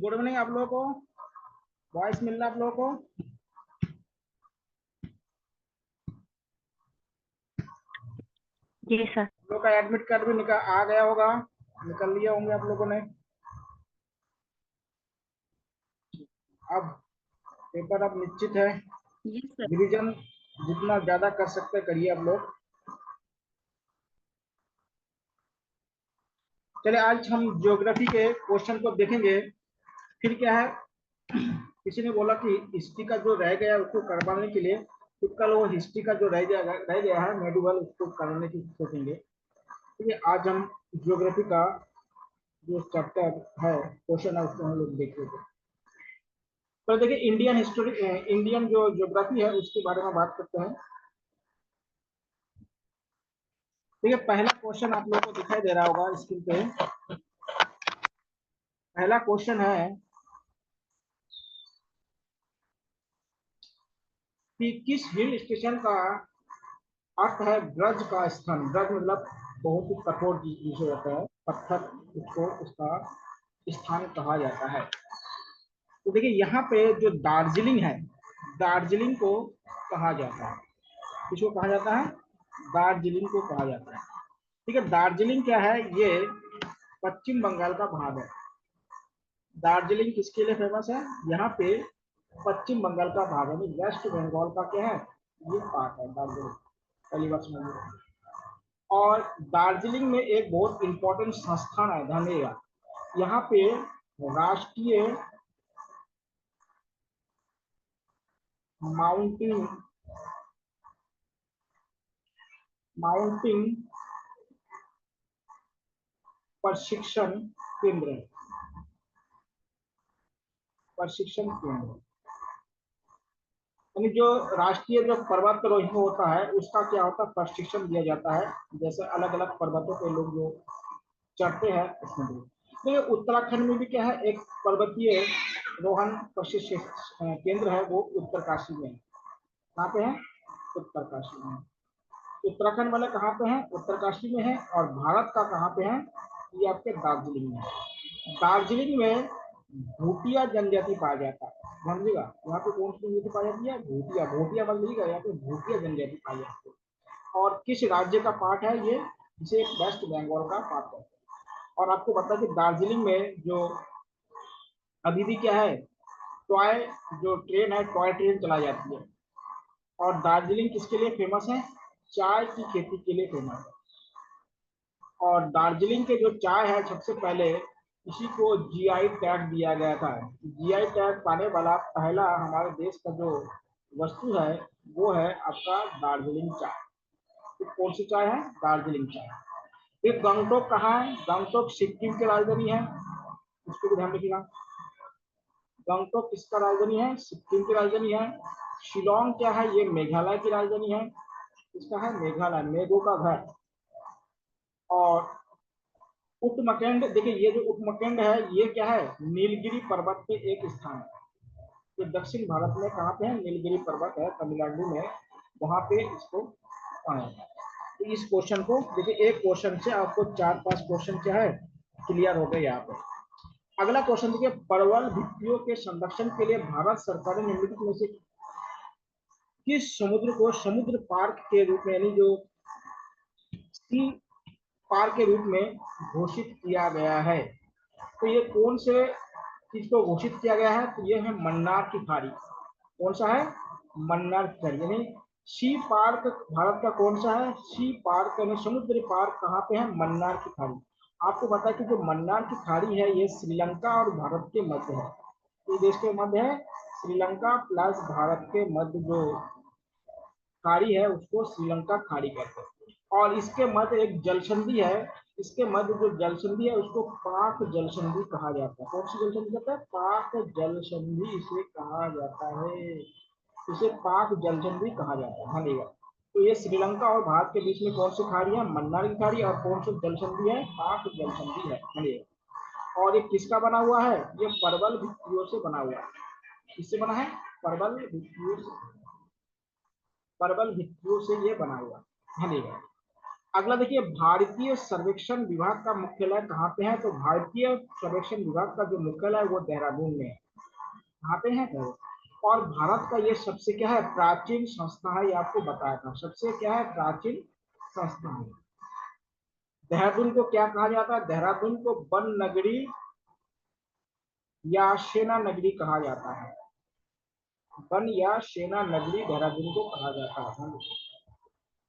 Good evening आप लोगों को, वॉइस मिल रहा आप लोगों को? जी सर। आप लोग का एडमिट कार्ड भी निकल आ गया होगा, निकल लिया होंगे आप लोगों ने। अब पेपर अब निश्चित है। जी सर। रिवीजन जितना ज्यादा कर सकते करिए आप लोग। चलिए आज हम ज्योग्राफी के क्वेश्चन को देखेंगे। फिर क्या है, किसी ने बोला कि हिस्ट्री का जो रह गया उसको करवाने के लिए, तो कल वो हिस्ट्री का जो रह गया है मेडिवल, उसको करवाने की सोचेंगे। ठीक है, आज हम ज्योग्राफी का जो चैप्टर है, क्वेश्चन है, उसको हम लोग देख लेते हैं। तो देखिए इंडियन हिस्टोरी, इंडियन जो ज्योग्राफी है उसके बारे में बात करते हैं। ठीक है, पहला क्वेश्चन आप लोगों को दिखाई दे रहा होगा स्क्रीन पे। पहला क्वेश्चन है कि किस हिल स्टेशन का अर्थ है ब्रज का स्थान। ब्रज मतलब बहुत ही कठोर जिसे होता है, पत्थर, उसको उसका स्थान कहा जाता है। तो देखिए यहाँ पे जो दार्जिलिंग है, दार्जिलिंग को कहा जाता है। किसको कहा जाता है? दार्जिलिंग को कहा जाता है। ठीक है, दार्जिलिंग क्या है? ये पश्चिम बंगाल का भाग है। दार्जिलिंग किसके लिए फेमस है? यहाँ पे पश्चिम बंगाल का भाग है, वेस्ट बंगाल का क्या है, ये पार्ट है दार्जिलिंग, पहली बात समझिए। और दार्जिलिंग में एक बहुत इंपॉर्टेंट संस्थान है, ध्यान देगा, यहाँ पे राष्ट्रीय माउंटेन माउंटेन प्रशिक्षण केंद्र है। प्रशिक्षण केंद्र यानी जो राष्ट्रीय जो पर्वतारोही होता है उसका क्या होता है, प्रशिक्षण दिया जाता है। जैसे अलग अलग पर्वतों पे लोग जो चढ़ते हैं उसमें भी। तो ये उत्तराखंड में भी क्या है, एक पर्वतीय रोहन प्रशिक्षण केंद्र है, वो उत्तरकाशी में है। कहाँ पे है? उत्तरकाशी में। उत्तराखंड वाले कहाँ पे हैं? उत्तरकाशी में है। और भारत का कहाँ पे है? ये आपके दार्जिलिंग में है। दार्जिलिंग में भूटिया जनजाति पाया जाता है, समझिएगा। यहाँ पे कौन सी जनजाति पाई जाती है? भूटिया। भूटिया बन लीजिएगा, यहाँ पे भूटिया जनजाति पाई जाती है। और किस राज्य का पार्ट है ये? इसे वेस्ट बंगाल का पार्ट है। और आपको बता कि दार्जिलिंग में जो अभी भी क्या है, टॉय जो ट्रेन है, टॉय ट्रेन चलाई जाती है। और दार्जिलिंग किसके लिए फेमस है? चाय की खेती के लिए फेमस है। और दार्जिलिंग के जो चाय है, सबसे पहले इसी को जीआई टैग दिया गया था। जीआई टैग पाने वाला पहला हमारे देश का जो वस्तु है वो है आपका दार्जिलिंग चाय। तो कौन सी चाय है? दार्जिलिंग चाय। फिर गंगटोक कहाँ है? गंगटोक सिक्किम की राजधानी है, उसको भी ध्यान रखिएगा। गंगटोक किसका राजधानी है? सिक्किम की राजधानी है। शिलोंग क्या है? ये मेघालय की राजधानी है। इसका है मेघालय, मेघों का घर। और उपमकंड, देखिए ये जो उपमकंड है ये क्या है? नीलगिरी पर्वत पे एक स्थान है। ये दक्षिण भारत में कहाँ पे है, नीलगिरी पर्वत है तमिलनाडु में, वहां पे इसको पाया जाता है। तो इस क्वेश्चन को देखिए, एक क्वेश्चन से आपको 4-5 क्वेश्चन क्या है क्लियर हो गए यहाँ पे। अगला क्वेश्चन देखिए, परवल भित्तियों के संरक्षण के लिए भारत सरकार ने निम्नलिखित में से किस समुद्र को समुद्र पार्क के रूप में, यानी जो सी पार्क के रूप में घोषित किया गया है? तो ये कौन से चीज को घोषित किया गया है? तो ये है मन्नार की खाड़ी। कौन सा है? मन्नार की खाड़ी। यानी सी पार्क भारत का कौन सा है? सी पार्क यानी समुद्री पार्क कहाँ पे है? मन्नार की खाड़ी। आपको पता है कि जो मन्नार की खाड़ी है ये श्रीलंका और भारत के मध्य है। ये देश के मध्य है, श्रीलंका प्लस भारत के मध्य जो खाड़ी है उसको श्रीलंका खाड़ी कहते हैं। और इसके मध्य एक जलसंधि है, इसके मध्य जो जलसंधि है उसको पाक जलसंधि कहा जाता है। कौन सी जलसंधि कहते हैं? पाक जलसंधि इसे कहा जाता है, इसे पाक जलसंधि कहा जाता है। हाँ, तो ये श्रीलंका और भारत के बीच में कौन सी खाड़ी है? मन्नार की खाड़ी। और कौन सी जलसंधि है? पाक जलसंधि है। हाँ, और ये किसका बना हुआ है? ये परवल भित्तियों से बना हुआ है। किससे बना है? परवल भित्तियों से, परवल भित्तियों से ये बना हुआ है। हाँ, अगला देखिए, भारतीय सर्वेक्षण विभाग का मुख्यालय कहाँ पे है? तो भारतीय सर्वेक्षण विभाग का जो मुख्यालय है वो देहरादून में है। कहाँ पे है? और भारत का ये सबसे क्या है? प्राचीन संस्था है, ये आपको बताया था। सबसे क्या है? प्राचीन संस्था है। देहरादून को क्या कहा जाता है? देहरादून को वन नगरी या सेना नगरी कहा जाता है। वन या सेना नगरी देहरादून को कहा जाता है।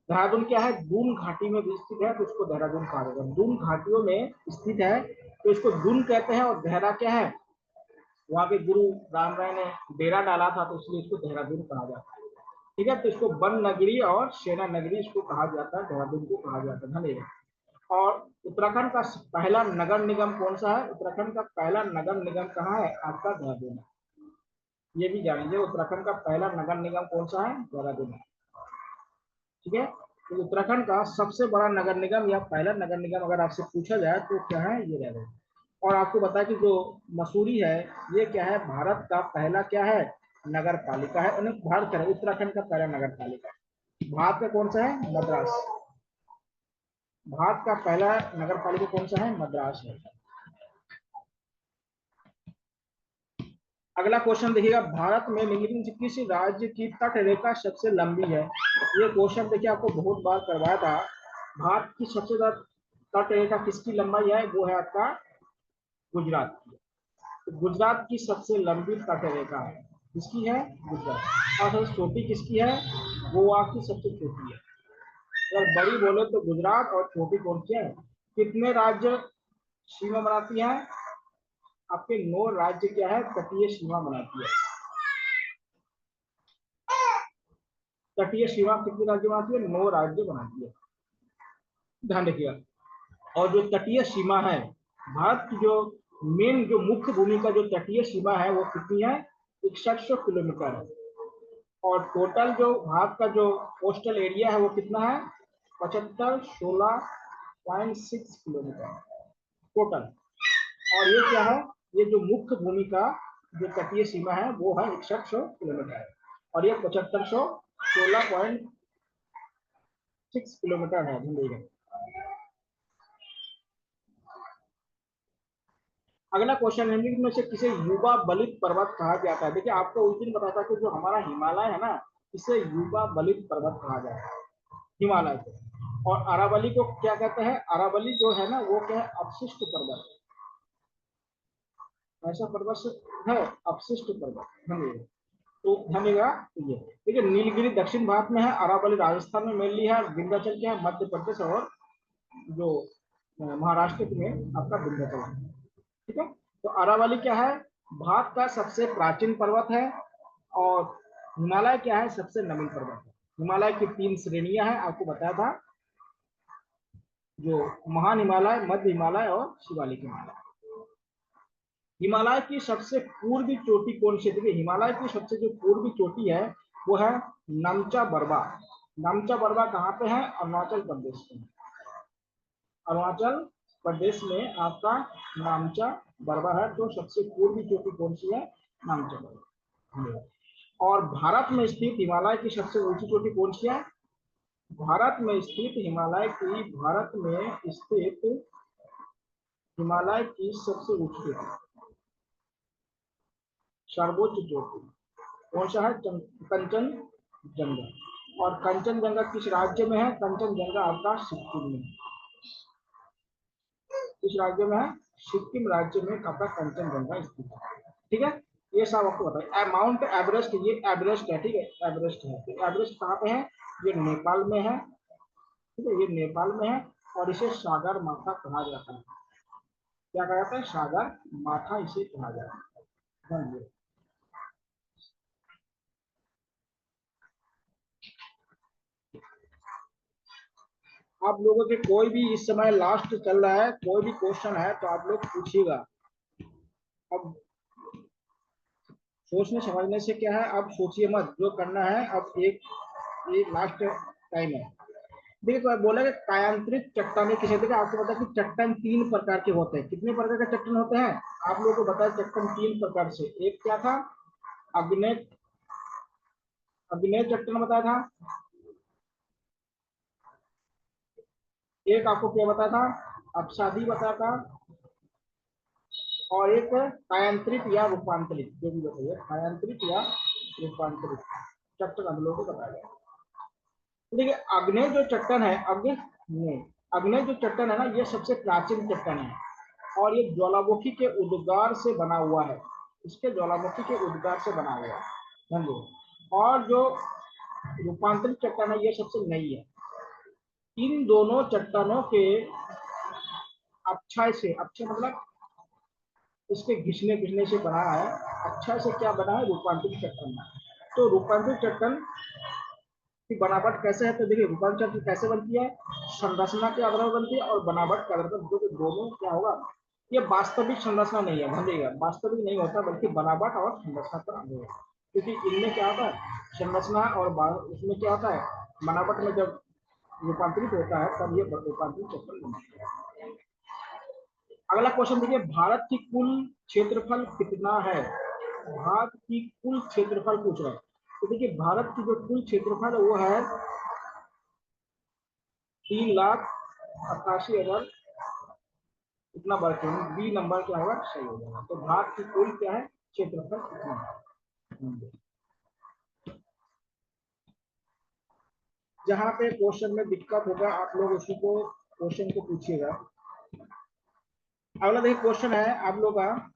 देहरादून क्या है? दून घाटी में भी स्थित है, तो उसको देहरादून कहा जाता है। दून घाटियों में स्थित है तो इसको दून कहते हैं। और देहरा क्या है? वहां पे गुरु राम राय ने डेरा डाला था, तो इसलिए इसको देहरादून कहा जाता है। ठीक है, तो इसको वन नगरी और सेना नगरी इसको कहा जाता है, देहरादून को कहा जाता है। धन्यवाद। और उत्तराखंड का पहला नगर निगम कौन सा है? उत्तराखंड का पहला नगर निगम कहाँ है? आपका देहरादून है। ये भी जानेंगे, उत्तराखंड का पहला नगर निगम कौन सा है? देहरादून है। ठीक है, तो उत्तराखंड का सबसे बड़ा नगर निगम या पहला नगर निगम अगर आपसे पूछा जाए तो क्या है? ये देहरादून। और आपको बताया कि जो मसूरी है ये क्या है? भारत का पहला क्या है? नगर पालिका है। भारत का उत्तराखंड का पहला नगर पालिका है। भारत का कौन सा है? मद्रास। भारत का पहला नगर पालिका कौन सा है? मद्रास है। अगला क्वेश्चन देखिएगा, भारत में निम्नलिखित से किस राज्य की तट रेखा सबसे लंबी है? ये क्वेश्चन देखिए आपको बहुत बार करवाया था। भारत की सबसे ज्यादा तट रेखा किसकी लंबाई है? वो है आपका गुजरात की। तो गुजरात की सबसे लंबी तट रेखा है, किसकी है? गुजरात। और सबसे छोटी किसकी है? गोवा की सबसे छोटी है। अगर बड़ी बोले तो गुजरात, और छोटी कौन सी है? कितने राज्य सीमा बनाती है? आपके 9 राज्य क्या है? तटीय सीमा बनाती है। तटीय सीमा कितने राज्य बनाती है? 9 राज्य बनाती है। ध्यान रखिएगा। और जो तटीय सीमा है, भारत की जो मेन जो मुख्य भूमि का जो तटीय सीमा है वो कितनी है? 6100 किलोमीटर है। और टोटल जो भारत का जो कोस्टल एरिया है वो कितना है? 7516.6 किलोमीटर टोटल। और ये क्या है? ये जो मुख्य भूमि का जो तटीय सीमा है वो है 6100 किलोमीटर है। और ये 7516.6 किलोमीटर है। अगला क्वेश्चन है, में से किसे युवा बलित पर्वत कहा जाता है? देखिए आपको उस दिन बताया था कि जो हमारा हिमालय है ना, इसे युवा बलित पर्वत कहा जाता है, हिमालय को। और अरावली को क्या कहते हैं? अरावली जो है ना वो क्या है? अपशिष्ट पर्वत। ऐसा पर्वत है अपशिष्ट पर्वत। धन्यवाद। तो धन्यवाद। तो ये देखिए, नीलगिरी दक्षिण भारत में है, अरावली राजस्थान में मेनली है, विंध्याचल क्या है? मध्य प्रदेश और जो महाराष्ट्र में आपका विंध्याचल है। ठीक है, तो अरावली क्या है? भारत का सबसे प्राचीन पर्वत है। और हिमालय क्या है? सबसे नवीन पर्वत है। हिमालय की 3 श्रेणियां हैं, आपको बताया था, जो महान हिमालय, मध्य हिमालय और शिवालिक हिमालय। हिमालय की सबसे पूर्वी चोटी कौन सी? देखिए हिमालय की सबसे जो पूर्वी चोटी है वो है नामचा बरवा। नामचा बरवा कहाँ पे है? अरुणाचल प्रदेश में। अरुणाचल प्रदेश में आपका नामचा बरवा है। तो सबसे पूर्वी चोटी कौन सी है? नामचा बरवा। और भारत में स्थित हिमालय की सबसे ऊंची चोटी कौन सी है? भारत में स्थित हिमालय की सबसे ऊंची चोटी, सर्वोच्च चोटी कौन सा है? कंचनजंगा। और कंचनजंगा किस राज्य में है? कंचनजंगा आपका सिक्किम में। किस राज्य में है? सिक्किम राज्य में आपका कंचनजंगा स्थित है। ठीक है, ये सब आपको बताइए। माउंट एवरेस्ट, ये एवरेस्ट है, ठीक है, एवरेस्ट है। तो एवरेस्ट कहाँ पे है? ये नेपाल में है, ठीक है, ये नेपाल में है। और इसे सागर माथा कहा जाता है। क्या कहा जाता है? सागर माथा इसे कहा जाता है। समझिए। आप लोगों के कोई भी इस समय लास्ट चल रहा है, कोई भी क्वेश्चन है तो आप लोग पूछिएगा। अब सोचने समझने से क्या है, अब सोचिए मत, जो करना है अब एक लास्ट टाइम है। देखिए, तो बोला कि कायांतरित चट्टानें किसे? देखिए, आपको पता है कि चट्टान 3 प्रकार के होते हैं। कितने प्रकार के चट्टान होते हैं आप लोगों को बताया? चट्टान 3 प्रकार से। एक क्या था? अग्नेय चट्टान बताया था। एक आपको क्या बताया था? अपसादी बताया था। और एक कायांतरित या रूपांतरित, जो भी बताइए, कायांतरित या रूपांतरित चट्टान हम लोगों को बताया गया। देखिए, अग्नेय जो चट्टान है, अग्नेय जो चट्टान है ना, ये सबसे प्राचीन चट्टान है। और ये ज्वालामुखी के उद्गार से बना हुआ है। इसके ज्वालामुखी के उद्गार से बना हुआ है, समझे। और जो रूपांतरित चट्टान है, ये सबसे नई है। इन दोनों चट्टानों के अक्षय से, अक्षय मतलब इसके घिसने से बना है। अक्षय से क्या बना है? रूपांतरित चट्टान। तो रूपांतरित चट्टान की बनावट कैसे है? तो देखिए, रूपांतरित चट्टान कैसे बनती है? संरचना के आधार पर बनती है और बनावट के आधार पर, जो दोनों क्या होगा, ये वास्तविक संरचना नहीं है, भूलिएगा, वास्तविक नहीं होता, बल्कि बनावट और संरचना पर आधारित है। क्योंकि इनमें क्या होता है? संरचना और इसमें क्या होता है? बनावट में जब रूपांतरित होता है तब ये रूपांतरित चट्टान बनती है। अगला क्वेश्चन देखिए, भारत की कुल क्षेत्रफल कितना है? भारत की कुल क्षेत्रफल पूछ रहे हैं। तो देखिए, भारत की जो कुल क्षेत्रफल है वो है 3,88,000। इतना बार बी नंबर क्या होगा? सही हो जाएगा। तो भारत की कुल क्या है? क्षेत्रफल कितना है? जहां पे क्वेश्चन में दिक्कत होगा आप लोग उसी को क्वेश्चन को पूछिएगा। अगला देखिए, क्वेश्चन है आप लोग का,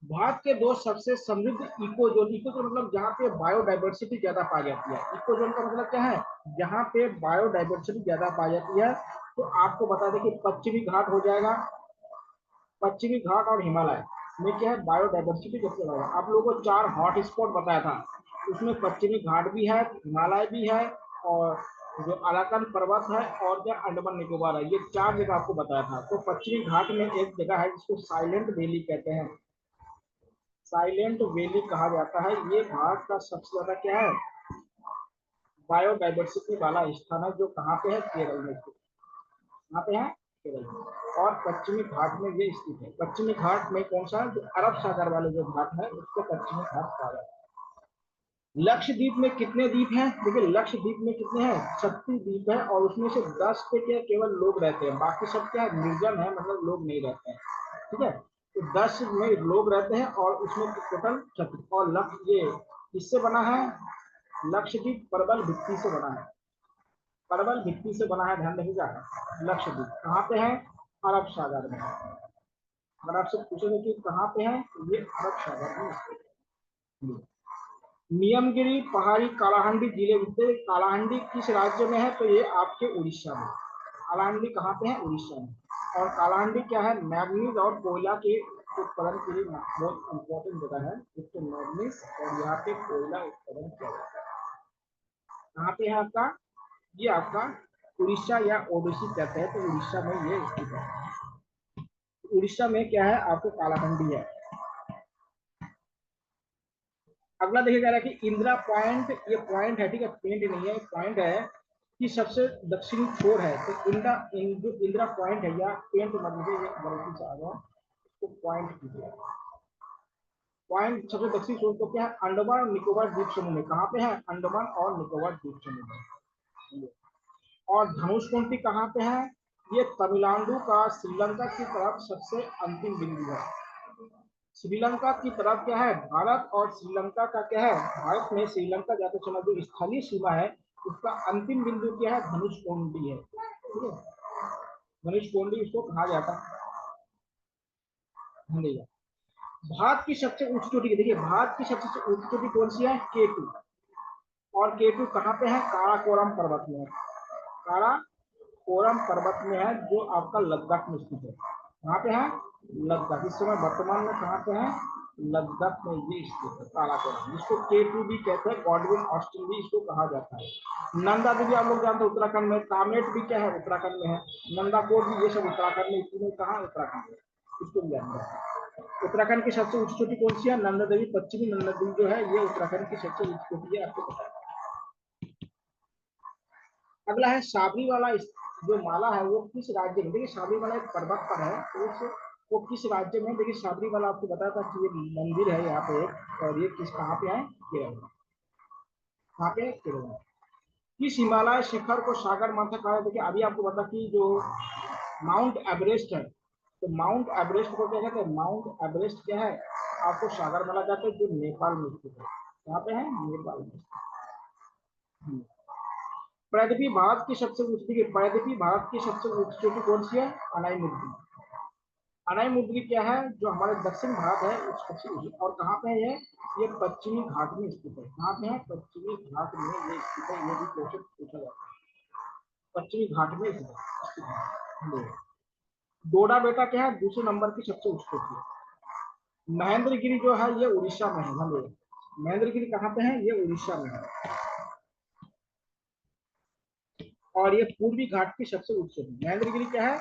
भारत के 2 सबसे समृद्ध इको जोन मतलब जहाँ पे बायोडाइवर्सिटी ज्यादा पाई जाती है। इको जोन का मतलब क्या है? जहाँ पे बायोडाइवर्सिटी ज्यादा पाई जाती है। तो आपको बता दें कि पश्चिमी घाट हो जाएगा। पश्चिमी घाट और हिमालय में क्या है? बायोडाइवर्सिटी सबसे ज्यादा। आप लोगों को 4 हॉट स्पॉट बताया था, उसमें पश्चिमी घाट भी है, हिमालय भी है, और जो अराकन पर्वत है, और क्या अंडमान निकोबार है। ये 4 जगह आपको बताया था। तो पश्चिमी घाट में एक जगह है जिसको साइलेंट वैली कहते हैं, साइलेंट वैली कहा जाता है। ये भारत का सबसे ज्यादा क्या है? बायोडाइवर्सिटी वाला स्थान है, जो कहाँ पे है? केरल में। कहाँ पे है? केरल में। और पश्चिमी घाट में ये स्थित है। पश्चिमी घाट में कौन सा? जो अरब सागर वाले जो घाट है उसको पश्चिमी घाट कहा जाता है। लक्षद्वीप में कितने द्वीप हैं? देखिए, लक्षद्वीप में कितने हैं? 36 द्वीप है। और उसमें से 10 पे क्या केवल लोग रहते हैं, बाकी सब क्या है? निर्जन है, मतलब लोग नहीं रहते हैं, ठीक है। तो 10 में लोग रहते हैं और उसमें टोटल 36। और लक्ष्य ये किससे बना है? लक्षद्वीप परवल भित्ति से बना है। परवल भित्ति से बना है, ध्यान रखिएगा। लक्षद्वीप कहाँ पे है? अरब सागर में। अगर आपसे पूछेंगे कि कहाँ पे है, तो ये अरब सागर में। नियमगिरी पहाड़ी कालाहांडी जिले में, कालाहांडी किस राज्य में है? तो ये आपके उड़ीसा में। कालाहांडी कहाँ पे है? उड़ीसा में। और कालाहांडी क्या है? मैग्नीज और कोयला के उत्पादन के लिए बहुत इंपॉर्टेंट जगह है। इसको मैग्नीज और यहाँ पे कोयला उत्पादन किया जाता है। कहाँ पे है आपका? ये आपका उड़ीसा या ओडिसी कहते हैं, तो उड़ीसा में ये स्थित है। उड़ीसा में क्या है? आपको कालाहांडी है। अगला देखिए, कह रहा है कि इंदिरा पॉइंट, ये पॉइंट है, ठीक है, पेंट नहीं है, पॉइंट है कि सबसे दक्षिणी छोर है। तो इंदिरा पॉइंट है, या पेंट मतलब ये गलती से आ गया, इसको पॉइंट कीजिए। पॉइंट सबसे दक्षिणी छोर तो क्या है, अंडमान और निकोबार द्वीप समूह में। कहाँ पे है, अंडमान और निकोबार द्वीप समूह में। और धनुष कोणती कहाँ पे है, ये तमिलनाडु का श्रीलंका की तरफ सबसे अंतिम बिंदु है। श्रीलंका की तरफ क्या है, भारत और श्रीलंका का क्या है, भारत में श्रीलंका जाते समय जो स्थलीय सीमा है उसका अंतिम बिंदु क्या है, धनुष कोणती है। ठीक है, धनुष कोणती इसको कहा जाता है। भारत की सबसे ऊंची चोटी, देखिए भारत की सबसे ऊंची चोटी कौन सी है, केटू। और केटू कहाँ पे है, काराकोरम पर्वत में है। काराकोरम पर्वत में है जो आपका लद्दाख में स्थित है। कहाँ पे है, लद्दाख। इस समय वर्तमान में कहाँ पे है, लद्दाख में ये स्थित है काराकोरम, जिसको केटू भी कहते हैं, गॉडविन ऑस्टिन भी इसको कहा जाता है। नंदा देवी आप लोग जानते हैं उत्तराखंड में, कामेट भी क्या है उत्तराखंड में है, नंदाकोट भी, ये सब उत्तराखंड में, तीनों कहाँ उत्तराखंड में, इसको भी जानते हैं। उत्तराखंड की सबसे ऊंची चोटी कौन सी है, नंदा देवी। पश्चिमी नंदा देवी जो है ये उत्तराखंड की सबसे ऊंची चोटी है, आपको पता है। अगला है साबरीमाला, जो माला है वो किस राज्य में, देखिए साबरीमाला एक पर्वत पर है, तो वो किस राज्य में, देखिए साबरीमाला आपको बताया था कि ये मंदिर है यहाँ पे एक, और ये किस कहाँ पे है, केरल में। कहाँ पे, केरल में। किस हिमालय शिखर को सागर माथा कहा, देखिए अभी आपको बता कि जो माउंट एवरेस्ट है, तो माउंट एवरेस्ट को क्या कहते हैं, माउंट एवरेस्ट क्या है, आपको सागर माना जाता है, जो नेपाल में स्थित है। यहाँ पे है, नेपाल में। प्रदीपी भारत की सबसे ऊंची, प्रदीपी भारत की सबसे ऊंची चोटी कौन सी है, अनाई मुद्री। अनाई मुद्री क्या है, जो हमारे दक्षिण भारत है उस सबसे ऊंची, और कहाँ पे है ये पश्चिमी घाट में स्थित है। कहाँ पे है, पश्चिमी घाट में ये स्थित है, ये भी क्वेश्चन पूछा जाता है, पश्चिमी घाट में स्थित है। डोडा बेटा क्या है, दूसरे नंबर की सबसे ऊंची चोटी है। महेंद्रगिरी जो है ये उड़ीसा में है, महेंद्रगिरी कहाँ पे है, ये उड़ीसा में है। और ये पूर्वी घाट की सबसे ऊंची चोटी, महेंद्रगिरी क्या है,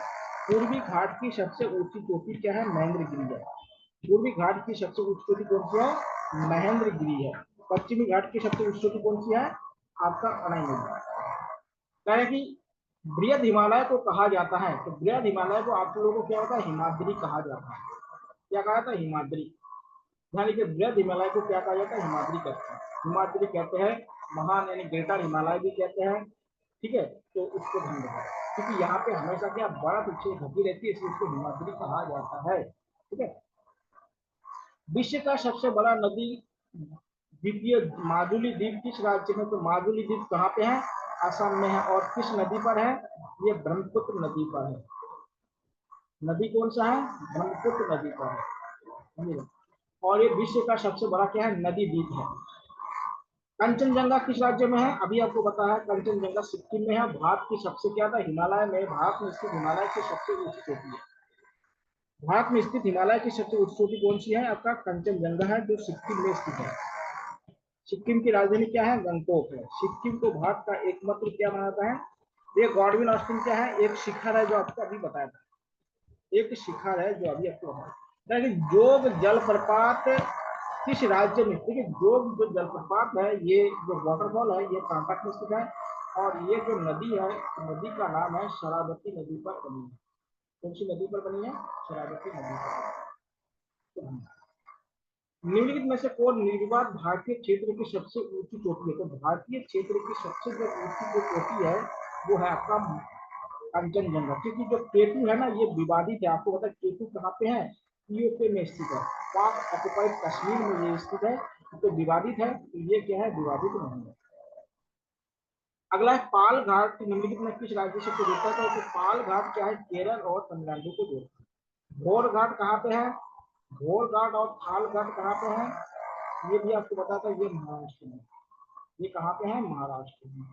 पूर्वी घाट की सबसे ऊंची चोटी क्या है, महेंद्रगिरी है। पूर्वी घाट की सबसे ऊंची चोटी कौन सी है, महेंद्रगिरी है। पश्चिमी घाट की सबसे ऊंची चोटी कौन सी है, आपका अनाईमुद्री। कह रहे कि बृहद हिमालय को कहा जाता है, तो बृहद हिमालय को आप लोगों को क्या होता है, हिमाद्री कहा जाता है। क्या कहा जाता है, हिमाद्री। ध्यान लीजिए, बृहद हिमालय को क्या कहा जाता है, हिमाद्री कहते हैं। हिमाद्री कहते हैं, महान यानी ग्रेटर हिमालय भी कहते हैं। ठीक है, तो उसको ध्यान रखना, क्योंकि यहाँ पे हमेशा क्या बर्फ ढकी रहती है, इसलिए इसको हिमाद्री कहा जाता है। ठीक है, विश्व का सबसे बड़ा नदी द्वीपीय माजुली द्वीप किस राज्य में, तो माजुली द्वीप कहाँ पे है, असम में है। और किस नदी पर है, ये ब्रह्मपुत्र नदी पर है। नदी कौन सा है, ब्रह्मपुत्र नदी पर है। और ये विश्व का सबसे बड़ा क्या है, नदी द्वीप है। कंचनजंगा किस राज्य में है, अभी आपको पता है, कंचनजंगा सिक्किम में है। भारत की सबसे क्या था, हिमालय में, भारत में स्थित हिमालय की सबसे ऊंची चोटी है। भारत में स्थित हिमालय की सबसे ऊंची चोटी कौन सी है, आपका कंचनजंगा है, जो सिक्किम में स्थित है। सिक्किम की राजधानी क्या है, गंगटोक है। सिक्किम को भारत का एकमात्र क्या माना जाता है, ये गॉडविन ऑस्टिन क्या है, एक शिखर है, जो आपको अभी बताया था, एक शिखर है जो अभी आपको बताया। जोग जलप्रपात किस राज्य में, देखिए जोग जो जलप्रपात है, ये जो वाटरफॉल है, ये कर्नाटक में स्थित है। और ये जो नदी है, नदी का नाम है शरावती नदी पर बनी है। कौन सी नदी पर बनी है, शरावती नदी पर। निम्नलिखित में से कौन निर्विवाद भारतीय क्षेत्र की सबसे ऊंची चोटी है, तो भारतीय क्षेत्र की सबसे जो ऊंची जो चोटी है वो है आपका कंचनजंगा। क्योंकि जो केटू है ना, ये विवादित है। आपको पता है केटू कहाँ पे है, यूके में स्थित है, पाक ऑक्युपाइड कश्मीर में ये स्थित है, तो विवादित है, तो ये क्या है, विवादित नहीं है। अगला है पाल घाट निम्नलिखित में किस राज्य से जोड़ता है, तो पाल घाट क्या है, केरल और तमिलनाडु को जोड़ता है। घोर घाट कहाँ पे है, घोर घाट और थाल घाट कहाँ पे है, ये भी आपको बताता है, ये महाराष्ट्र में। ये कहाँ पे है, महाराष्ट्र में।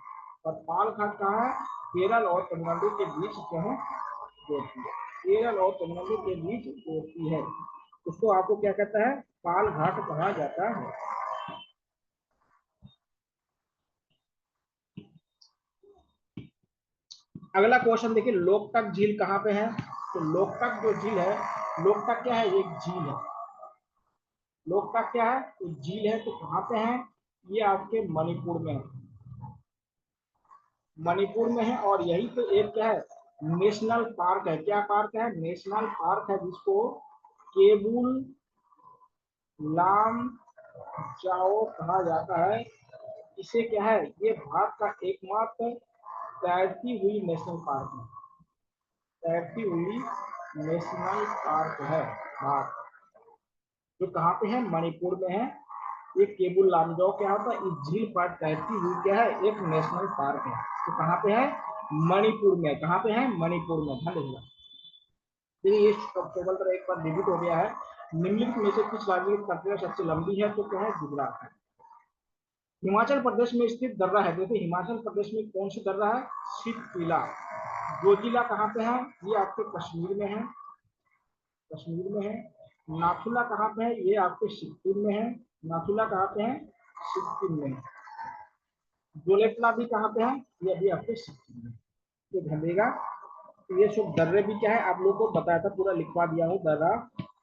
और पाल घाट कहाँ है, केरल और तमिलनाडु के बीच क्या है, जोड़ती है। केरल और तमिलनाडु के बीच जोड़ती है, उसको आपको क्या कहता है, पाल घाट कहा जाता है। अगला क्वेश्चन देखिए, लोकटक झील कहाँ पे है, तो लोकटक जो झील है, लोकटक क्या है, एक झील है। लोकटक क्या है, एक झील है, तो कहाँ पे है, ये आपके मणिपुर में है। मणिपुर में है, और यही तो एक क्या है, नेशनल पार्क है। क्या पार्क है, नेशनल पार्क है, जिसको केबुल लाम जाओ कहा जाता है। इसे क्या है, ये भारत का एकमात्र तैरती हुई नेशनल पार्क है। तैरती हुई नेशनल पार्क है भारत, जो कहाँ पे है, मणिपुर में है। ये केबुल लामजाओ क्या होता है, इस झील पर तैरती हुई क्या है, एक नेशनल पार्क है। तो कहाँ पे है, मणिपुर में। कहाँ पे है, मणिपुर में। ध्यान रखिएगा। देखिए ये टेबल पर एक बार डिलीट हो गया है। निम्नलिखित में से किस राज्य की प्रक्रिया सबसे लंबी है, तो क्या है, गुजरात है। हिमाचल प्रदेश में स्थित दर्रा है। देखिए हिमाचल प्रदेश में कौन सी दर्रा है, सितपुरा। जोजिला कहाँ पे है, ये आपके कश्मीर में है, कश्मीर में है। नाथुला कहाँ पे है, ये आपके सिक्किम में है। नाथुला कहाँ पे है, सिक्किम में है। जोलेटला भी कहाँ पे है, ये भी आपके सिक्किम में। तो ध्यान देगा, तो ये सब दर्रे भी क्या है, आप लोगों को बताया था, पूरा लिखवा दिया हूँ दर्रा,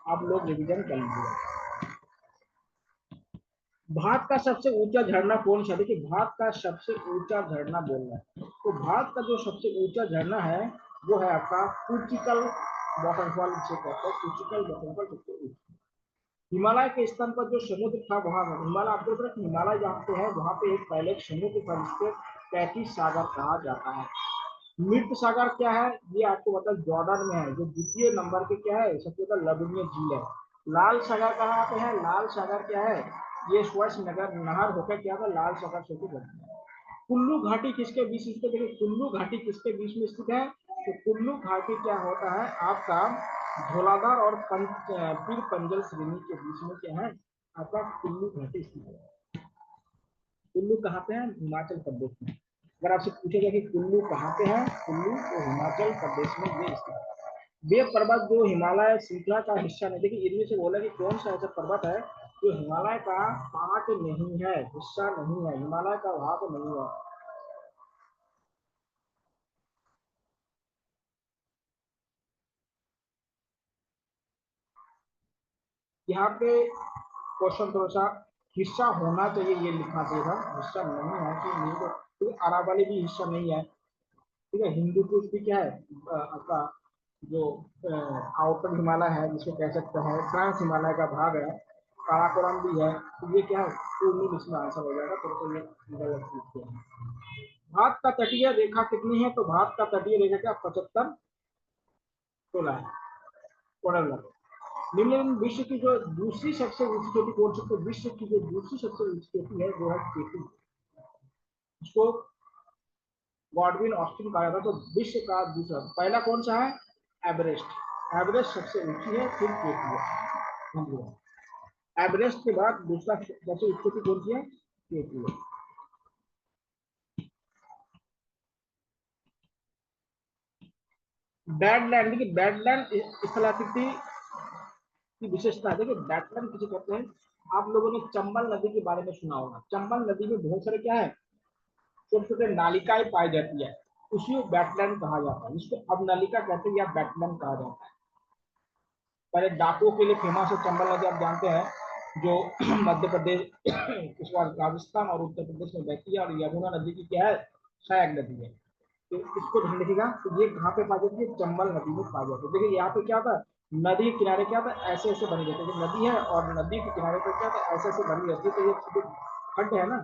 आप लोग रिविजन कर लीजिए। भारत का सबसे ऊंचा झरना कौन सा, देखिए भारत का सबसे ऊंचा झरना बोलना है, तो भारत का जो सबसे ऊंचा झरना है वो है आपका कुचिकल वाटरफॉल, जिसे कहते हैं कुचिकल वाटरफॉल सबसे ऊंचा। हिमालय के स्थान पर जो समुद्र था वहां, हिमालय आपको पता है, हिमालय जहाँ पे है वहां पे एक पहले एक समुद्र था जिसको पैंतीस सागर कहा जाता है। मृत सागर क्या है, ये आपको बता जॉर्डन में है, जो द्वितीय नंबर पे क्या है, सबसे ज्यादा लवणीय झील है। लाल सागर कहाँ पे है, लाल सागर क्या है, ये स्वच्छ नगर नहर होकर क्या था, लाल सागर से बनती है। कुल्लू घाटी किसके बीच स्थित है, देखिए कुल्लू घाटी किसके बीच में स्थित है, तो कुल्लू घाटी क्या होता है आपका, धौलाधार और पीर पंजल श्रेणी के बीच में क्या है आपका कुल्लू घाटी स्थित है। कुल्लू कहाँ पे है, हिमाचल प्रदेश में। अगर आपसे पूछेगा कि कुल्लू कहाँ पे है, कुल्लू तो हिमाचल प्रदेश में ये स्थित है। वे पर्वत जो हिमालय श्रृंखला का हिस्सा नहीं, देखिए इनमें से बोला कि कौन सा ऐसा पर्वत है जो हिमालय का पार्ट नहीं है, हिस्सा नहीं है, हिमालय का भाग नहीं है। यहाँ पे क्वेश्चन थोड़ा सा हिस्सा होना चाहिए, ये लिखना चाहिए था, हिस्सा नहीं है कि नहीं, तो अरावली भी हिस्सा नहीं है। ठीक है, हिंदू कुश भी क्या है आपका जो आउटर हिमालय है जिसको कह सकते हैं, ट्रांस हिमालय का भाग है। काराकोरम भी है, तो ये क्या है, पूर्ण इसमें आंसर हो जाएगा, तो ये गलत लिखते हैं। भारत का तटीय रेखा कितनी है, तो भारत का तटीय रेखा क्या 75 16 है, कोणल। निम्न विश्व की जो दूसरी सबसे ऊंची चोटी कौन सी, तो विश्व की जो दूसरी सबसे ऊंची चोटी है वो है केटू, इसको गॉडविन ऑस्टिन कहा जाता है। तो विश्व का दूसरा, पहला कौन सा है, एवरेस्ट। एवरेस्ट सबसे ऊंची है, फिर केटू है। एवरेस्ट के बाद दूसरा सबसे ऊंची चोटी कौन सी है, केटू है। बैडलैंड, देखिए बैडलैंड स्थलाकृति की विशेषता है। देखिए बैडलैंड किसे कहते हैं, आप लोगों ने चंबल नदी के बारे में सुना होगा। चंबल नदी में बहुत सारे क्या है, छोटे छोटे नालिकाएं पाई जाती है, उसी को बैटलैंड कहा जाता है, जिसको अब नलिका कहते हैं या बैटलैंड कहा जाता है। पहले डाकुओं के लिए फेमस है चंबल नदी, आप जानते हैं, जो मध्य प्रदेश उसके बाद राजस्थान और उत्तर प्रदेश में बहती है, और यमुना नदी की क्या है, सहायक नदी है। तो इसको ध्यान रखिएगा, तो ये कहाँ पे पाई जाती है, चंबल नदी में पाई जाती है। देखिए यहाँ पे क्या होता है, नदी के किनारे क्या होता है, ऐसे ऐसे बनी रहती है, नदी है और नदी के किनारे पर क्या होता है, ऐसे ऐसे बनी रहती है, तो ये खड्ड है ना,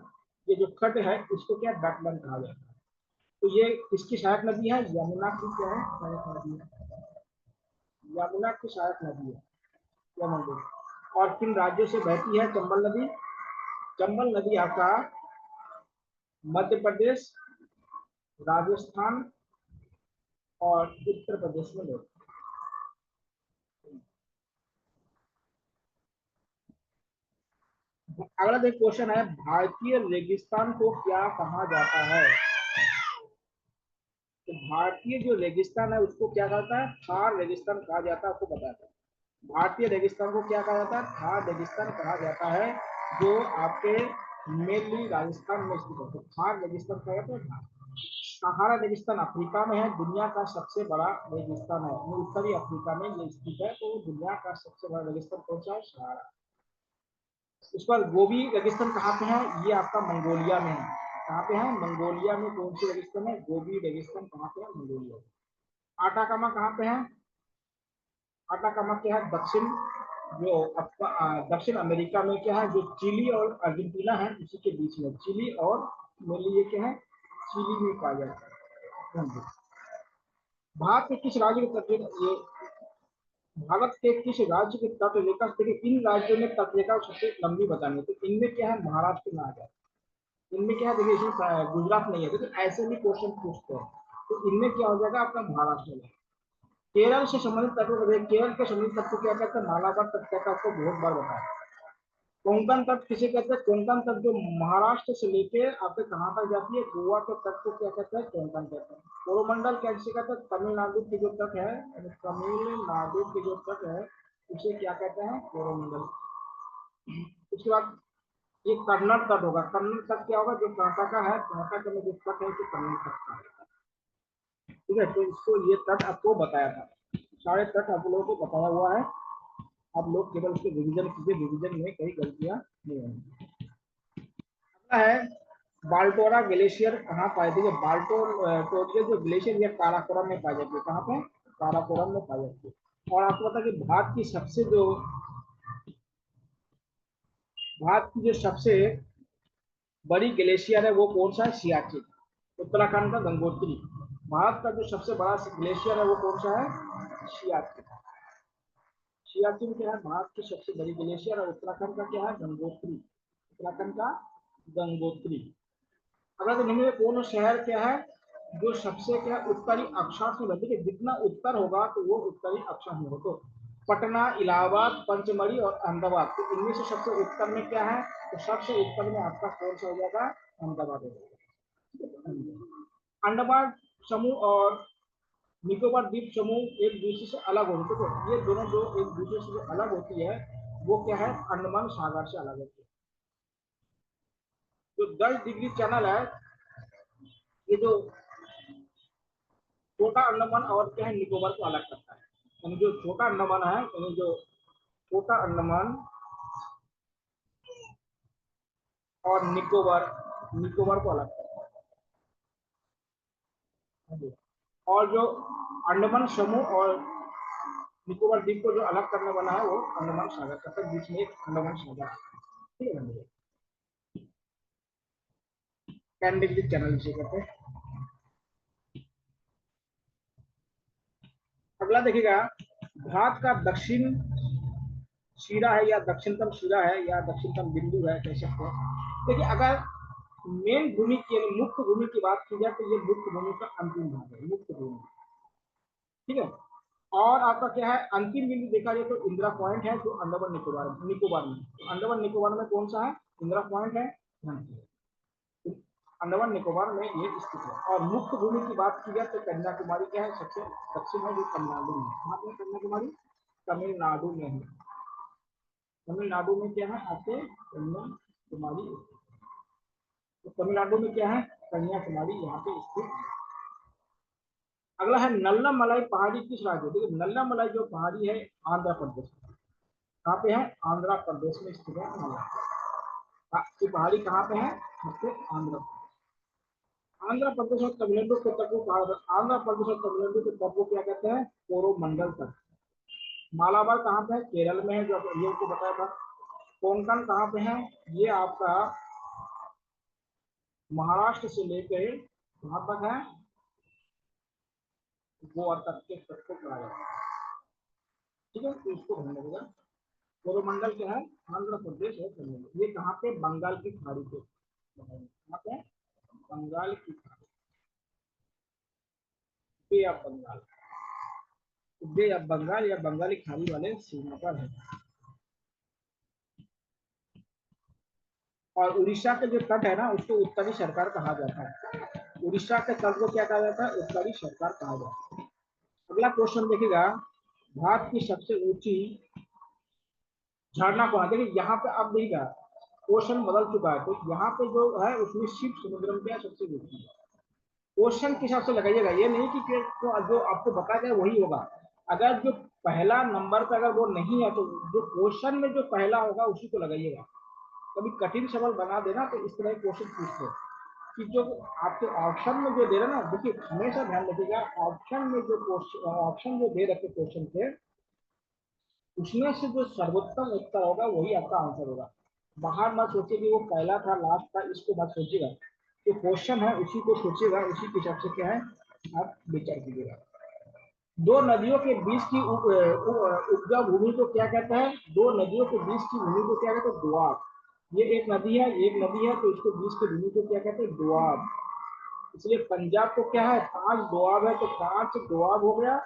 ये जो खड्ड है इसको क्या बैटलैंड कहा जाता है। तो ये किसकी सहायक नदी है, यमुना की क्या है, सहायक नदी है, यमुना की सहायक नदी है यमुना नदी। और किन राज्यों से बहती है चंबल नदी, चंबल नदी आपका मध्य प्रदेश, राजस्थान और उत्तर प्रदेश में बहती है। अगला देखिए क्वेश्चन है, भारतीय रेगिस्तान को क्या कहा जाता है, तो भारतीय जो रेगिस्तान है उसको क्या कहता है, थार रेगिस्तान कहा जाता है, आपको बताता है। भारतीय रेगिस्तान को क्या कहा जाता है, थार रेगिस्तान कहा जाता है, जो आपके मेनली राजस्थान में स्थित है, तो थार रेगिस्तान कहा जाता है। सहारा रेगिस्तान अफ्रीका में है, दुनिया का सबसे बड़ा रेगिस्तान है, उत्तरी अफ्रीका में ये स्थित है, तो दुनिया का सबसे बड़ा रेगिस्तान कौन सा है, सहारा। उस पर गोबी रेगिस्तान कहाँ पे है, ये आपका मंगोलिया में है। कहाँ पे है, मंगोलिया में। कौन सी रेगिस्तान है, गोबी रेगिस्तान कहाँ पे है, मंगोलिया। आटाकामा कहाँ पे है, आटाकामा क्या है, दक्षिण जो दक्षिण अमेरिका में क्या है, जो चिली और अर्जेंटीना है उसी के बीच में, चिली और मेनली ये क्या है, चिली में पाया जाता है। भारत के किस राज्य के तट ये भारत के किस राज्य की तट रेखा, देखिए इन राज्यों में तट रेखा सबसे लंबी बतानी है, तो इनमें क्या है, महाराष्ट्र में आ जाए, इनमें क्या है, देखिए इसमें गुजरात नहीं है, देखिए ऐसे भी क्वेश्चन पूछते हैं, तो इनमें क्या हो जाएगा आपका महाराष्ट्र में। केरल से संबंधित तत्व को देखिए, केरल के संबंधित तत्व क्या कहते हैं, मालाबार तट कहता है, आपको बहुत बार बताया। कोंकण तट किसे कहते हैं, कोंकण तट जो महाराष्ट्र से लेके आपके कहाँ तक जाती है, गोवा के तट को क्या कहते हैं, कोंकण कहते हैं। कोरोमंडल कैसे कहते हैं, तमिलनाडु की जो तट है, तमिलनाडु की जो तट है उसे क्या कहते हैं, कोरोमंडल। उसके बाद ये कन्नड़ तट होगा, कन्नड़ तट क्या होगा, जो कर्नाटका है, कर्नाटक में जो तट है तो कन्नड़ तट का है, ठीक है। तो इसको ये तट आपको बताया था, सारे तट आप लोगों को बताया हुआ है, आप लोग केवल उसके रिवीजन कीजिए, रिवीजन में कई गलतियां नहीं होंगी। अगला है बाल्टोरा ग्लेशियर कहाँ पाए, देखिए बाल्टोरा जो ग्लेशियर ये काराकोरम में पाई जाती है, कहाँ पे, काराकोरम में पाई जाती है। और आपको पता है कि भारत की जो सबसे बड़ी ग्लेशियर है वो कौन सा है, सियाचिन, उत्तराखंड का गंगोत्री। भारत का जो सबसे बड़ा ग्लेशियर है वो कौन सा है, सियाचिन। सियाचिन क्या है, भारत की सबसे बड़ी ग्लेशियर है। उत्तराखंड का क्या है, गंगोत्री, उत्तराखंड का गंगोत्री। अगर तो निम्न में कौन शहर क्या है जो सबसे क्या उत्तरी अक्षांश में, देखिए जितना उत्तर होगा तो वो उत्तरी अक्षांश में हो, तो पटना, इलाहाबाद, पंचमढ़ी और अहमदाबाद, तो इनमें से सबसे उत्तर में क्या है, तो सबसे उत्तर में आपका कौन सा हो जाएगा, अहमदाबाद हो जाएगा। अंडमान समूह और निकोबार द्वीप समूह एक दूसरे से अलग होते हैं, तो ये दोनों जो एक दूसरे से जो अलग होती है वो क्या है, अंडमान सागर से अलग होती है। जो 10 डिग्री चैनल है, ये जो छोटा अंडमान और क्या है, निकोबार को अलग करता है, यानी जो छोटा अंडमान है, यानी जो छोटा अंडमान और निकोबार, निकोबार को अलग करता है। और जो अंडमान समूह और निकोबार द्वीप को जो अलग करने वाला है वो अंडमान सागर का, बीच में एक अंडमान सागर, ठीक है। 10 डिग्री चैनल जिसे कहते हैं। अगला देखिएगा, भारत का दक्षिण सिरा है या दक्षिणतम सिरा है या दक्षिणतम बिंदु है, कह सकते हैं। देखिए अगर मेन भूमि की मुख्य भूमि की बात की जाए तो ये मुख्य भूमि का अंतिम भाग है, मुख्य भूमि, ठीक है। और आपका क्या है, अंतिम बिंदु देखा जाए तो इंदिरा पॉइंट है जो अंडमान निकोबार निकोबार में, तो अंडमान निकोबार में कौन सा है, इंदिरा पॉइंट है, अंडमान निकोबार में ये स्थित है। और मुख्य भूमि की बात की जाए तो कन्याकुमारी क्या है, सबसे दक्षिण है, जो तमिलनाडु में, कहाँ पे कन्याकुमारी, तमिलनाडु में है। तमिलनाडु में क्या है आपके, कन्याकुमारी, तो तमिलनाडु में क्या है, कन्याकुमारी यहाँ पे स्थित। अगला है नल्ला मलाई पहाड़ी किस राज्य, देखिए नल्ला मलाई जो पहाड़ी है आंध्र प्रदेश में, कहाँ पे है, आंध्र प्रदेश में स्थित है नल्ला की पहाड़ी, कहाँ पे है, आंध्र, आंध्र प्रदेश और तमिलनाडु के तट को कहा जाता है, आंध्र प्रदेश और तमिलनाडु के तट को क्या कहते हैं, कोरोमंडल तट। मालाबार कहाँ पे है, केरल में है, जो ये को बताया था। कोंकण कहाँ पे है, ये आपका महाराष्ट्र से लेकर कहाँ तक है, गोवा तक के तट को कहा जाता है, ठीक है। तो इसको ध्यान रखिएगा, कोरोमंडल क्या है, आंध्र प्रदेश है, तमिलनाडु, ये कहाँ पे, बंगाल की खाड़ी पे, कहाँ पे, बंगाल की खाड़ी, bay of Bengal, bay of Bengal या बंगाली खाड़ी वाले सीमा पर है। और उड़ीसा के जो तट है ना उसको उत्तरी सरकार कहा जाता है, उड़ीसा के तट को क्या कहा जाता है, उत्तरी सरकार कहा जाता है। अगला क्वेश्चन देखिएगा, भारत की सबसे ऊंची झरना कौन है, देखिए यहाँ पे अब देखिएगा क्वेश्चन बदल चुका है, तो यहाँ पे जो है उसमें शिव समुद्रम क्या सबसे ऊंची है। क्वेश्चन के हिसाब से लगाइएगा, ये नहीं कि तो जो आपको बता जाए वही होगा। अगर जो पहला नंबर पे अगर वो नहीं है तो जो क्वेश्चन में जो पहला होगा उसी को लगाइएगा। कभी कठिन सवाल बना देना तो इस तरह के क्वेश्चन पूछते हैं कि जो आपके ऑप्शन में जो दे रहे ना, देखिए हमेशा ध्यान रखिएगा, ऑप्शन में जो क्वेश्चन, ऑप्शन जो दे रखे क्वेश्चन के उसमें से जो सर्वोत्तम उत्तर होगा वही आपका आंसर होगा। बाहर मत सोचिए कि वो पहला था लास्ट था, इसको मत सोचिएगा। जो क्वेश्चन है उसी को सोचिएगा, उसी के हिसाब से क्या है आप विचार कीजिएगा। दो नदियों के बीच की उपजाऊ भूमि को क्या कहते हैं? दो नदियों के बीच की भूमि को क्या कहते हैं? दोआब। ये एक नदी है, एक नदी है, तो इसके बीच की भूमि को क्या कहते हैं? दोआब। इसलिए पंजाब को क्या है? 5 दोआब है, तो 5 दोआब हो गया।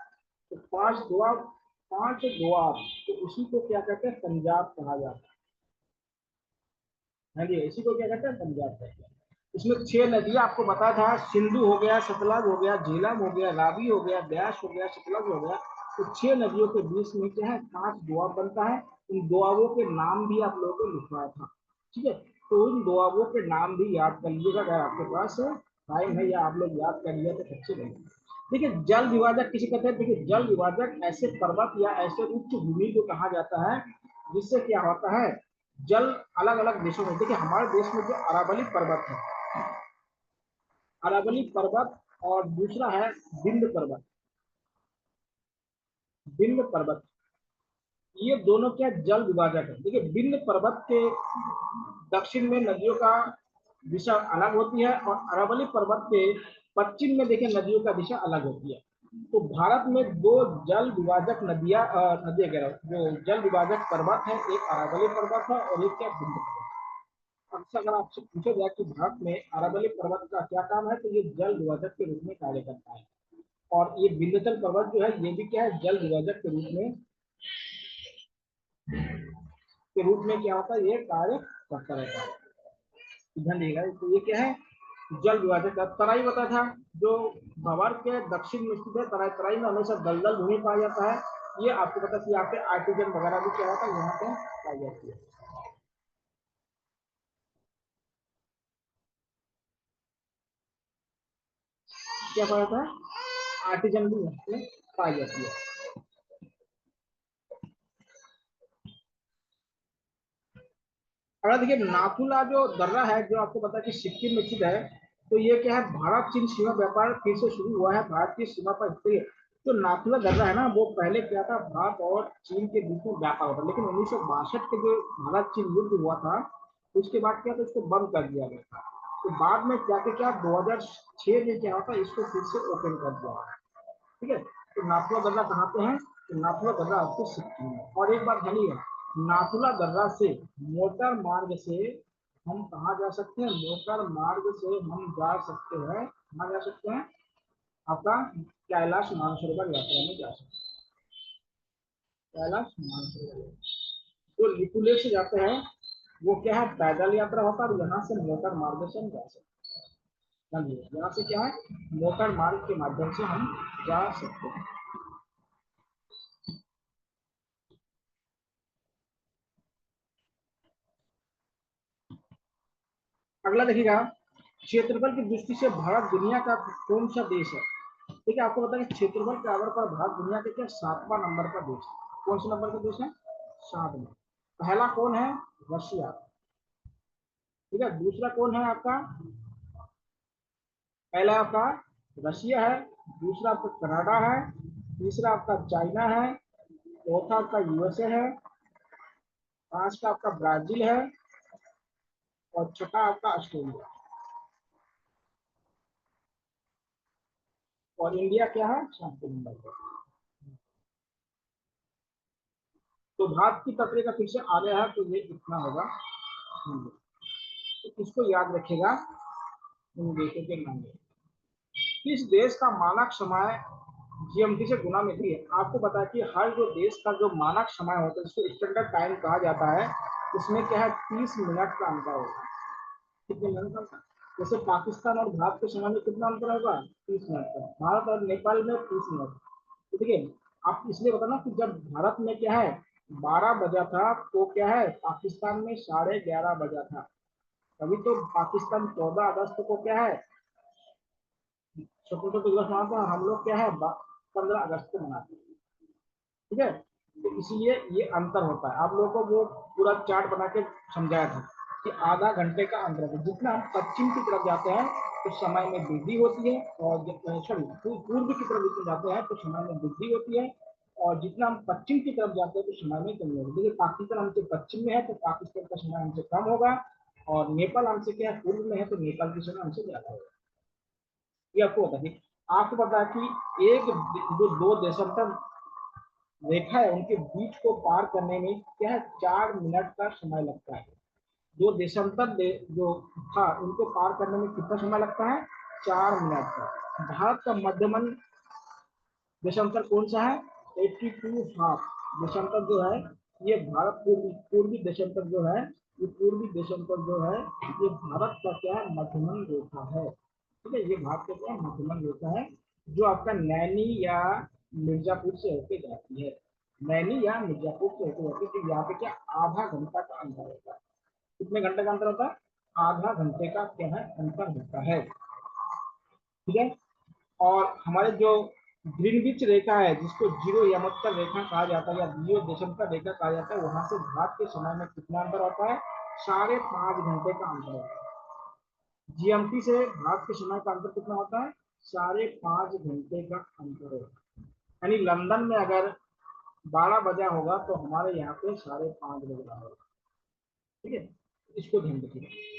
तो 5 दोआब, 5 दोआब, तो उसी को क्या कहते हैं? पंजाब कहा जाता है। हाँ जी, इसी को क्या कहते हैं? पंजाब कहते हैं। इसमें 6 नदियां आपको बताया था, सिंधु हो गया, सतलज हो गया, झेलम हो गया, रावी हो गया, ब्यास हो गया, सतलज हो गया। तो 6 नदियों के बीच में क्या है? 5 दोआब बनता है। इन दोआबों के नाम भी आप लोगों को लिखवाया था, ठीक है? तो इन दोआबों के नाम भी याद कर लीजिएगा, अगर आपके पास टाइम है या आप लोग याद कर लिया तो अच्छी रहेगी। देखिए, जल विभाजक किसे कहते हैं? देखिए, जल विभाजक ऐसे पर्वत या ऐसे उच्च भूमि को कहा जाता है जिससे क्या होता है, जल अलग अलग देशों में, देखिए हमारे देश में जो अरावली पर्वत है, अरावली पर्वत, और दूसरा है विंध्य पर्वत, विंध्य पर्वत, ये दोनों क्या जल विभाजक है। देखिए, विंध्य पर्वत के दक्षिण में नदियों का दिशा अलग होती है, और अरावली पर्वत के पश्चिम में देखिए नदियों का दिशा अलग होती है। तो भारत में दो जल विभाजक नदियां, नदियां कह रहा हूं, जो जल विभाजक पर्वत है, एक अरावली पर्वत है और एक क्या विंध्य पर्वत। अक्सर अगर आपसे पूछा जाए कि भारत में अरावली पर्वत का क्या काम है, तो ये जल विभाजक के रूप में कार्य करता है। और ये विंध्याचल पर्वत जो है, ये भी क्या है? जल विभाजक के रूप में क्या होता है? ये कार्य करता रहता है। ध्यान देगा, तो ये क्या है? जल विभाजक का। तराई बता था, जो भंवर के दक्षिण में स्थित है, तराई, तराई में हमेशा दलदल भूमि पाया जाता है। ये आपको पता कि यहाँ पे आर्टिजन वगैरह भी क्या होता है, यहाँ पे पाई जाती है। क्या पाया जाता है? आर्टिजन भी यहाँ पे पाई जाती है। अगर देखिए, नाथुला जो दर्रा है, जो आपको पता है कि सिक्किम में स्थित है, तो ये क्या है? भारत चीन सीमा व्यापार फिर से शुरू हुआ है, भारत की सीमा पर स्थित है। तो नाथुला दर्रा है ना, वो पहले क्या था? भारत और चीन के बीच में व्यापार होता, लेकिन 1962 के जो भारत चीन युद्ध हुआ था, उसके बाद क्या था? इसको बंद कर दिया गया था। तो बाद में जाके क्या 2006 में क्या होता है? इसको फिर से ओपन कर दिया, ठीक है? तो नाथुला दर्रा कहाँ पे है? तो नाथुला दर्रा आपको सिक्किम में। और एक बात ध्यान, नाथुला दर्रा से मोटर मार्ग से हम कहाँ जा सकते हैं? मोटर मार्ग से हम जा सकते हैं, कहाँ जा सकते हैं? आपका कैलाश मानसरोवर यात्रा में जा सकते हैं। कैलाश मानसरोवर जो लिपुलेख से जाते हैं, वो क्या है? पैदल यात्रा होता है, और यहाँ से मोटर मार्ग से हम जा सकते हैं। यहाँ से क्या है? मोटर मार्ग के माध्यम से हम जा सकते हैं। अगला देखिएगा, क्षेत्रफल की दृष्टि से भारत दुनिया का कौन सा देश है? देखिए, आपको पता है कि क्षेत्रफल के आधार पर भारत दुनिया के क्या 7वां नंबर का देश है। कौन से नंबर का देश है? 7वां। पहला कौन है? रशिया, ठीक है। दूसरा कौन है आपका? पहला आपका रशिया है, दूसरा आपका कनाडा है, तीसरा आपका चाइना है, चौथा आपका यूएसए है, पांचवा आपका ब्राजील है, और छठा आपका ऑस्ट्रेलिया। और इंडिया क्या है? 7वें नंबर पर। तो भारत की तकरीर का फिर से आ गया है, तो ये इतना होगा। तो इसको याद रखेगा इन देशों के नाम। किस देश का मानक समय जीएमटी से गुना में भी है? आपको पता है कि हर जो देश का जो मानक समय होता है, जिसको स्टैंडर्ड टाइम कहा जाता है, उसमें क्या है? 30 मिनट का अंतर होगा। कितने मिनट का? जैसे पाकिस्तान और भारत के समय में कितना अंतर होगा? 30 मिनट का। भारत और नेपाल में 30 मिनट। तो देखिए, आप इसलिए बताना कि जब भारत में क्या है 12 बजा था, तो क्या है पाकिस्तान में 11:30 बजा था। तभी तो पाकिस्तान 14 अगस्त को क्या है स्वतंत्रता दिवस मनाता है, हम लोग क्या है 15 अगस्त को मनाते हैं, ठीक है। तो इसलिए ये अंतर होता है। आप लोगों को वो पूरा चार्ट बना के समझाया था कि आधा घंटे का अंतर है। जितना हम पश्चिम की तरफ जाते हैं तो समय में वृद्धि होती है, और सॉरी पूर्व की तरफ जितने जाते हैं तो समय में वृद्धि होती है, और जितना हम पश्चिम की तरफ जाते हैं तो समय में कमी होगी। देखिए पाकिस्तान हमसे पश्चिम में है तो पाकिस्तान का समय हमसे कम होगा, और नेपाल हमसे क्या है पूर्व में है तो नेपाल की समय हमसे ज्यादा होगा। ये आपको बता दें, आपको पता है कि एक जो दो देशांतर रेखा है उनके बीच को पार करने में क्या है 4 मिनट का समय लगता है। दो देशांतर जो था उनको पार करने में कितना समय लगता है 4 मिनट का। भारत का मध्यमन देशांतर कौन सा है 82.5 देशांतर जो है ये भारत पूर्वी देशांतर जो है, ये पूर्वी देशांतर जो है ये भारत का क्या है मध्यमन रेखा है। ठीक है, ये भारत का क्या मध्यमन रेखा है जो आपका नैनी या मिर्जापुर से होके जाती है। नैनी या मिर्जापुर से होके जाती है, तो यहाँ पे क्या आधा घंटा का अंतर होता है। कितने घंटे का अंतर होता है, आधा घंटे का क्या है अंतर होता है। ठीक है, और हमारे जो ग्रीनविच रेखा है जिसको जीरो यमोत्तर रेखा कहा जाता है या जीरो देशांतर रेखा कहा जाता है, वहां से भारत के समय में कितना अंतर होता है 5.5 घंटे का अंतर होता है। जीएमटी से भारत के समय का अंतर कितना होता है 5.5 घंटे का अंतर होता है। यानी लंदन में अगर 12 बजा होगा तो हमारे यहाँ पे 5:30 बज रहा होगा। ठीक है, इसको ध्यान रखिए।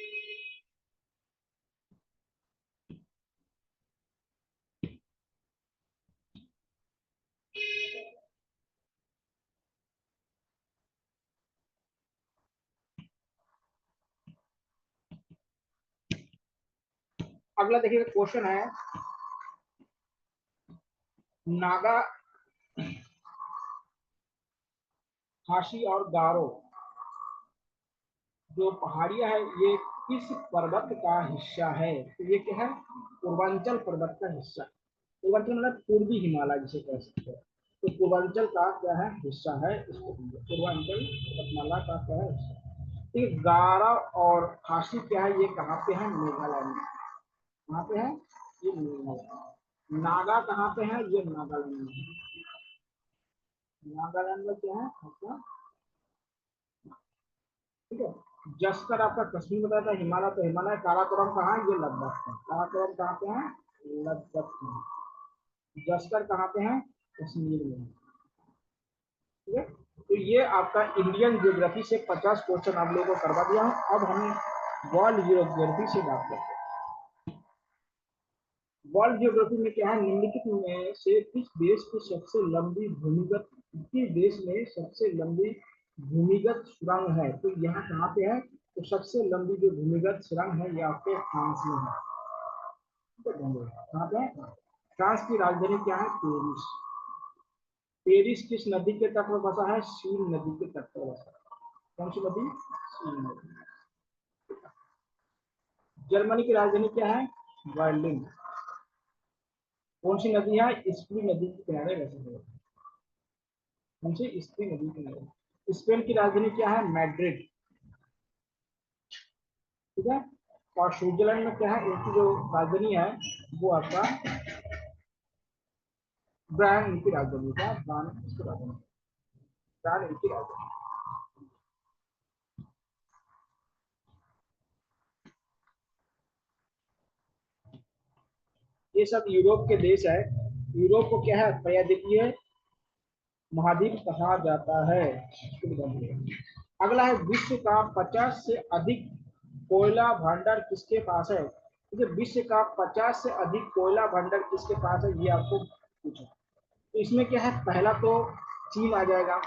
अगला देखिए क्वेश्चन है, नागा, खासी और गारो जो पहाड़ियां है ये किस पर्वत का हिस्सा है। तो ये क्या है पूर्वांचल पर्वत का हिस्सा। पूर्वांचल मतलब पूर्वी हिमालय जिसे कह सकते हैं, तो पूर्वांचल का क्या है हिस्सा है, इसको पूर्वांचल पर्वतमाला का क्या है हिस्सा। ये गारा और खासी क्या है ये कहाँ पे है मेघालय में। कहाँ पे है ये मेघालय। नागा कहाँ पे है ये नागालैंड में है। नागालैंड में क्या है आपका, ठीक है। जस्कर आपका कश्मीर बताया था, हिमालय तो हिमालय, काराकोरम कहाँ है ये लद्दाख है। काराकोरम कहाँ पे है लद्दाख में। जस्कर कहाँ पे है कश्मीर में। ठीक है, तो ये आपका इंडियन ज्योग्राफी से 50 क्वेश्चन आप लोगों को करवा दिया हूँ। अब हम वर्ल्ड ज्योग्राफी से बात करते हैं। वर्ल्ड ज्योग्राफी में क्या है, निम्नलिखित में से किस देश की सबसे लंबी भूमिगत, किस देश में सबसे लंबी भूमिगत सुरंग है। तो यहाँ कहाँ पे है, तो सबसे लंबी जो भूमिगत सुरंग है ये आपके फ्रांस में है। कहाँ पे है, फ्रांस की राजधानी क्या है पेरिस। पेरिस किस नदी के तट पर बसा है, सीन नदी के तट पर बसा है। कौन सी नदी, सीन नदी। जर्मनी की राजधानी क्या है बर्लिन। कौन सी नदी है, स्प्री नदी के किनारे बसा है। कौन सी, स्प्री नदी के किनारे। स्पेन की राजधानी क्या है मैड्रिड। ठीक है, और स्विट्जरलैंड में क्या है इनकी जो राजधानी है वो आपका ब्रांड, इनकी राजधानी क्या ब्रांड, इसकी राजधानी ब्रांड, इनकी राजधानी। ये सब यूरोप के देश है। यूरोप को क्या है पर्यादीपीय महाद्वीप कहा जाता है। अगला है, विश्व का 50 से अधिक कोयला भंडार किसके पास है। विश्व का 50 से अधिक कोयला भंडार किसके पास है ये आपको पूछा। तो इसमें क्या है, पहला तो चीन आ जाएगा।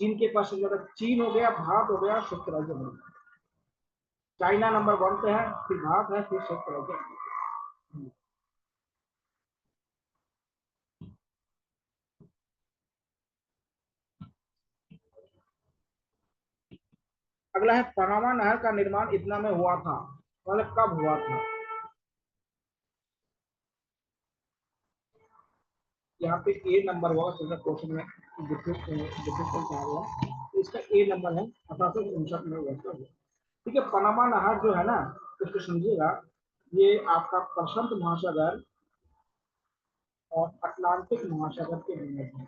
चीन के पास चीन हो गया, भारत हो गया, संयुक्त राज्य अमेरिका। चाइना नंबर 1 पे है, फिर भारत है, फिर संयुक्त राज्य अमेरिका। अगला है, पनामा नहर का निर्माण इतना में हुआ था, मतलब कब हुआ था। यहाँ पे ए नंबर होगा क्वेश्चन में, डिफिकल्ट आ गया, तो इसका ए नंबर है 1859 में हुआ था। ठीक है, पनामा नहर जो है ना उसको समझिएगा, ये आपका प्रशांत महासागर और अटलांटिक महासागर के बीच में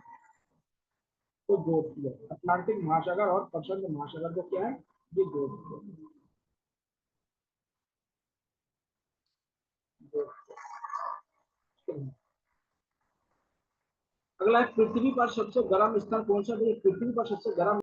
को जोड़ती है। अटलांटिक महासागर और प्रशांत महासागर को क्या है ये जोड़ती है। अगला है पृथ्वी पर सबसे गर्म स्थान कौन सा है? पृथ्वी पर सबसे गर्म